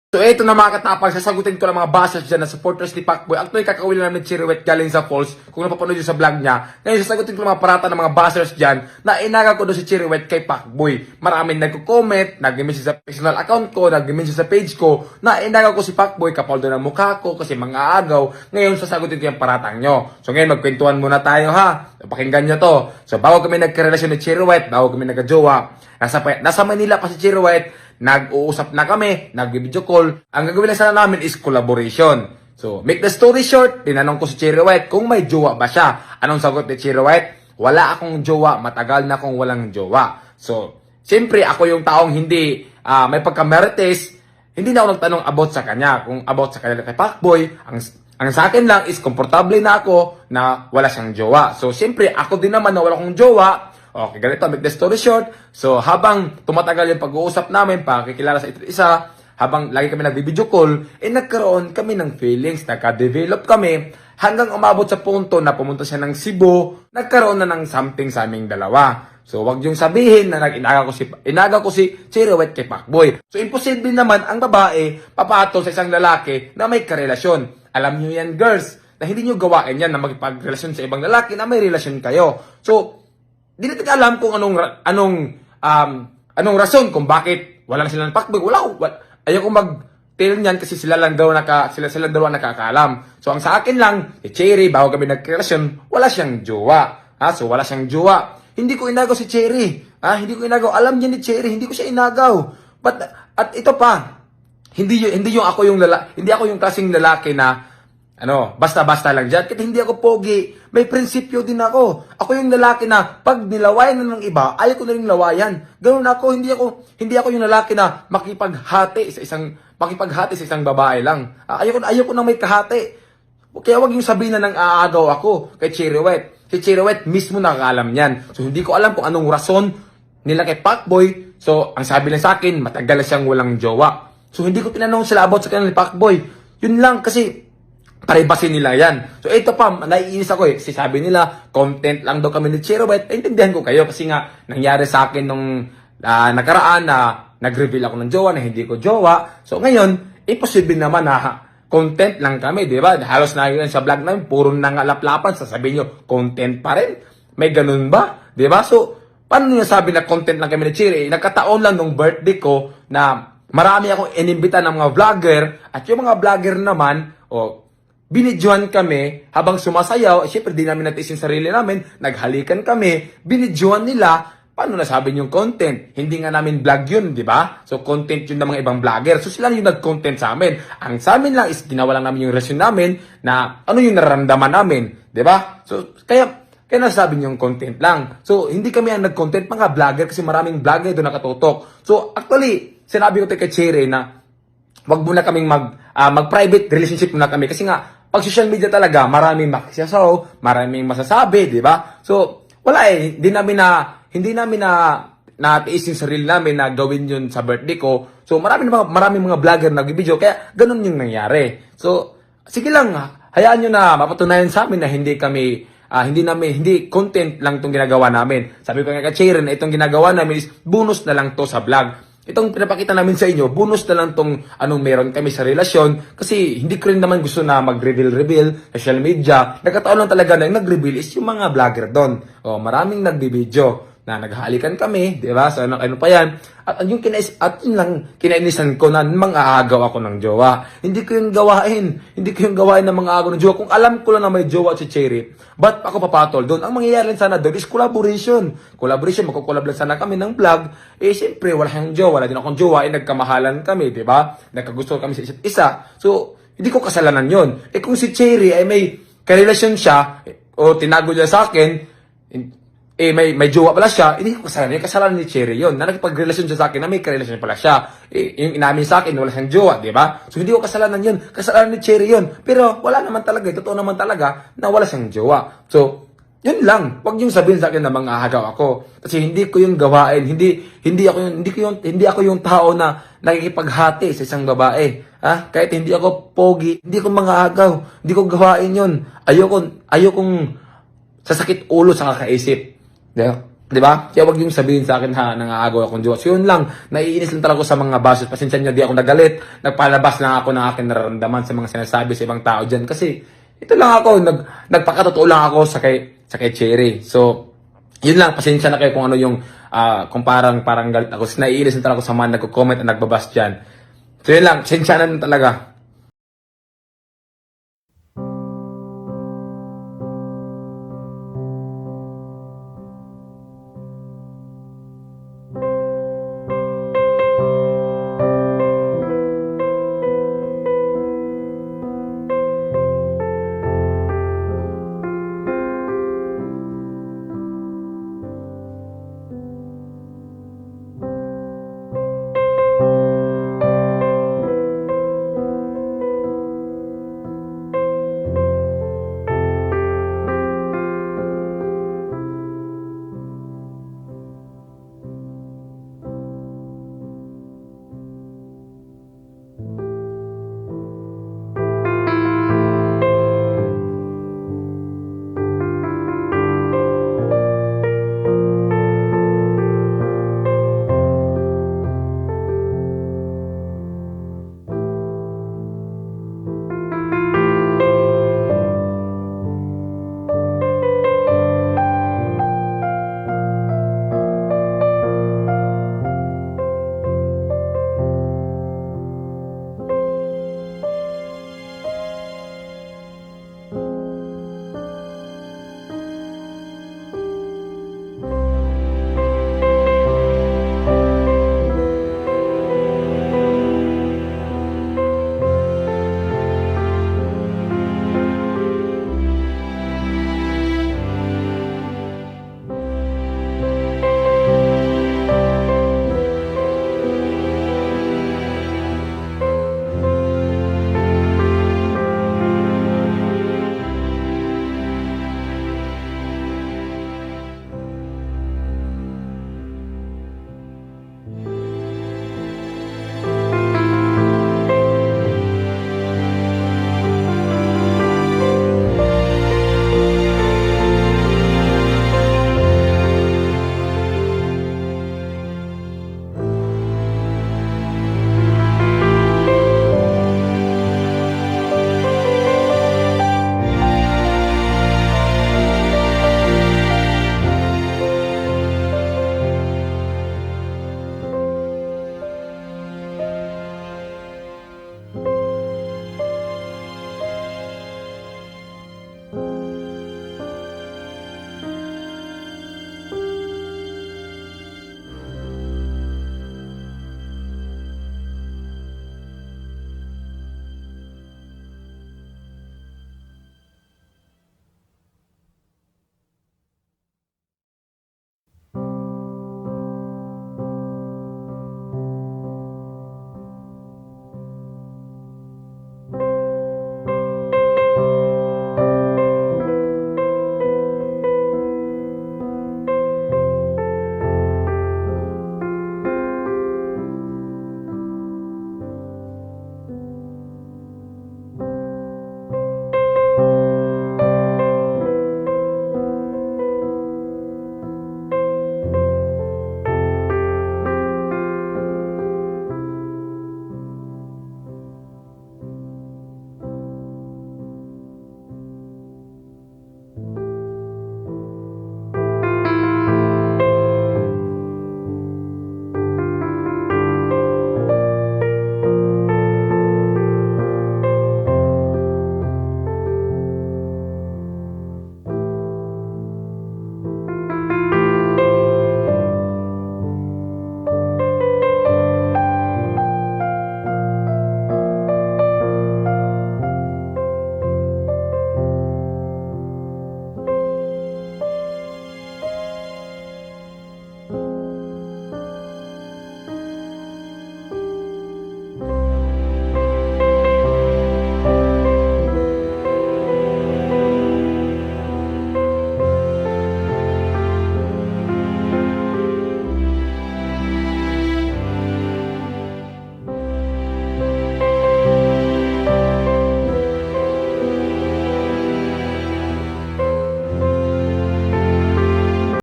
So ito na mga katapang, sasagutin ko lang mga bashers dyan na supporters ni Pacboy. Actually, kakawin lang namin ni Chiriwet galing sa Falls, kung napapanood yun sa vlog niya. Ngayon, sasagutin ko lang mga parata ng mga bashers dyan na inaga ko doon si Chiriwet kay Pacboy. Maraming nagko-comment, nag-message sa personal account ko, nag-message sa page ko, na inaga ko si Pacboy kapal doon ang mukha ko kasi mga agaw. Ngayon, sasagutin ko yung paratang nyo. So ngayon, magkwentuhan muna tayo ha. Pakinggan nyo to. So bago kami nagkarelasyon ni Chiriwet, bago kami nagka-jowa, nasa Manila pa si Chiriwet, nag-uusap na kami, nag-video call. Ang gagawin lang sana namin is collaboration. So, make the story short, tinanong ko si Chiriwet kung may jowa ba siya. Anong sagot ni Chiriwet? Wala akong jowa, matagal na akong walang jowa. So, siyempre ako yung taong hindi may pagka-marites, hindi na ako nagtanong about sa kanya. Kung about sa kanya kay Pacboy, ang sa akin lang is komportable na ako na wala siyang jowa. So, siyempre ako din naman na wala akong jowa. Okay, ganito, make the story short. So, habang tumatagal yung pag-uusap namin, pakikilala sa isa't isa, habang lagi kami nag-video call, nagkaroon kami ng feelings, nagka-develop kami, hanggang umabot sa punto na pumunta siya ng Cebu, nagkaroon na ng something sa aming dalawa. So, wag yung sabihin na inaga ko si Chiriwet kay Pacboy. So, imposible naman ang babae papatol sa isang lalaki na may karelasyon. Alam nyo yan, girls, na hindi nyo gawain yan na magpagrelasyon sa ibang lalaki na may relasyon kayo. So, di natin alam kung anong rason kung bakit wala na sila ng Pacboy. Ayaw ko mag-tell niyan kasi sila lang daw nakakaalam. So ang sa akin lang, Cherry, bago kami nagrelasyon, wala siyang jowa. So wala siyang jowa. Hindi ko inagaw si Cherry. Hindi ko inagaw. Alam niya ni Cherry, hindi ko siya inagaw. At ito pa, hindi ako yung klaseng lalaki na basta-basta lang dyan. Kasi hindi ako pogi. May prinsipyo din ako. Ako yung lalaki na pag nilawayan na ng iba, ayaw ko na rin lawayan. Ganun ako. Hindi ako yung lalaki na makipaghati sa isang babae lang. Ayaw ko na may kahati. Kaya wag yung sabihin na nang aagaw ako kay Chiriwet. Si Chiriwet mismo nakakaalam yan. So hindi ko alam kung anong rason nila kay Pacboy. So ang sabi lang sa akin, matagal na siyang walang jowa. So hindi ko tinanong sila about sa kanila ni Pacboy. Yun lang kasi privacy nila yan. So ito pa, naiinis ako kasi sabi nila, content lang daw kami ni Chiriwet. Intindihan ko kayo kasi nga nangyari sa akin nung nakaraan na nag-reveal ako ng jowa na hindi ko jowa. So ngayon, imposible naman na content lang kami, di ba? Halos na yun sa vlog namin, puro nangalaplapan, sasabihin nyo, content pa rin. May ganun ba? Di ba? So, paano nyo sabi na content lang kami ni Chiri? Nagkataon lang nung birthday ko na marami akong inimbita ng mga vlogger at yung mga vlogger naman, binidyohan kami habang sumasayaw. Siyempre, di namin natin yung sarili namin. Naghalikan kami. Binidyohan nila. Paano nasabi yung content? Hindi nga namin vlog yun, di ba? So, content yun ng mga ibang vlogger. So, sila yung nag-content sa amin. Ang sa amin lang is ginawa lang namin yung relasyon namin na ano yung nararamdaman namin. Di ba? So, kaya nasasabi yung content lang. So, hindi kami ang nag-content, mga vlogger, kasi maraming vlogger doon nakatutok. So, actually, sinabi ko kay Cherry na wag muna kaming mag-private relationship muna kami. Kasi nga, pag social media talaga, maraming makisasaw, maraming masasabi, di ba? So, wala hindi namin natiis yung sarili namin na gawin yun sa birthday ko. So, maraming mga vlogger nag-video, kaya ganun yung nangyari. So, sige lang, hayaan nyo na mapatunayan sa amin na hindi content lang itong ginagawa namin. Sabi ko nga kay Cherry na itong ginagawa namin is bonus na lang to sa vlog. Itong pinapakita namin sa inyo, bonus na lang tong anong meron kami sa relasyon. Kasi hindi ko rin naman gusto na mag-reveal social media. Nagkataon lang talaga na yung nag-reveal is yung mga vlogger doon. Maraming nagbibideo na naghahalikan kami, di ba? So ano pa yan? At yun lang kinainisan ko na mang-aagaw ako ng jowa. Hindi ko yung gawain ng mga agaw ng jowa. Kung alam ko lang na may jowa si Cherry, ba't ako papatol doon? Ang mangyayari lang sana doon is collaboration. Magkukolab lang sana kami ng vlog. Siyempre, wala siyang jowa, wala din akong jowa, nagkamahalan kami, di ba? Nagkagusto kami sa isa't isa. So, hindi ko kasalanan yun. Kung si Cherry ay may karelasyon siya, o tinago niya sa akin, may jowa pala siya, hindi ko kasalanan. Yung kasalanan ni Cherry yun. Na nakipagrelasyon siya sa akin na may karelasyon pala siya. Yung inamin sa akin, wala siyang jowa, di ba? So, hindi ko kasalanan yun. Kasalanan ni Cherry yun. Pero, wala naman talaga. Totoo naman talaga na wala siyang jowa. So, yun lang. Huwag yung sabihin sa akin na manghahagaw ako. Kasi hindi ko yung gawain. Hindi ako yung tao na nakikipaghati sa isang babae. Kahit hindi ako pogi, hindi ko manghahagaw. Hindi ko gawain yun. Ayokong sasakit ulo sa kakaisip. Di ba? Kaya wag yung sabihin sa akin ha, nangaagaw akong jowa. So yun lang, naiinis lang talaga ako sa mga basos. Pasensya nyo, di ako nagalit. Nagpalabas lang ako ng aking nararamdaman sa mga sinasabi sa ibang tao dyan. Kasi ito lang ako, nagpakatotoo lang ako sa kay Cherry. So, yun lang, pasensya na kayo kung ano yung, kung parang galit ako. Naiinis lang talaga ako sa mga nagko-comment at nagbabas dyan. So yun lang, pasensya na talaga.